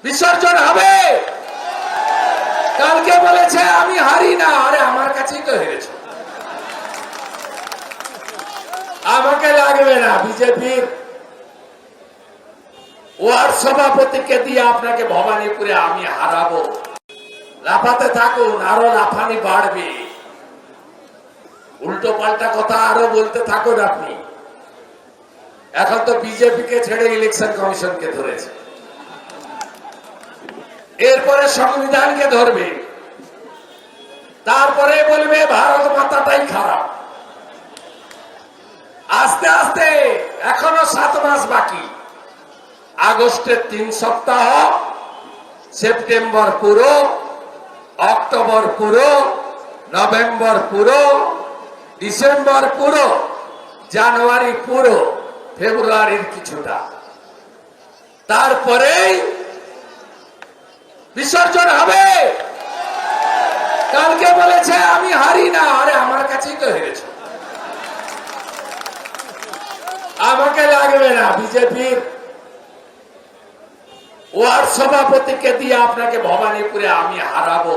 বিসর্জন হবে। কালকে বলেছে আমি হারি না, আরে আমার কাছেই তো হেরেছে, আমাকে লাগবে না। বিজেপির ওয়ার্ড সভাপতিকে দিয়ে আপনাকে ভবানীপুরে আমি হারাবো। লাফাতে থাকুন, আরো লাফানি বাড়বে, উল্টো পাল্টা কথা আরো বলতে থাকুন আপনি। এখন তো বিজেপিকে ছেড়ে ইলেকশন কমিশনকে ধরেছে, এরপরে সংবিধানকে ধরবে, তারপরে বলবে ভারত মাতাটাই খারাপ। আস্তে আস্তে এখনো 7 মাস বাকি। আগস্টের 3 সপ্তাহ, সেপ্টেম্বর পুরো, অক্টোবর পুরো, নভেম্বর পুরো, ডিসেম্বর পুরো, জানুয়ারি পুরো, ফেব্রুয়ারির কিছুটা, তারপরে বিসর্জন হবে। কালকে বলেছে আমি হারি না, আরে আমার কাছেই তো হেরেছে, আমাকে লাগবে না। বিজেপির ওয়ার্ড সভাপতিকে দিয়ে আপনাকে ভবানীপুরে আমি হারাবো।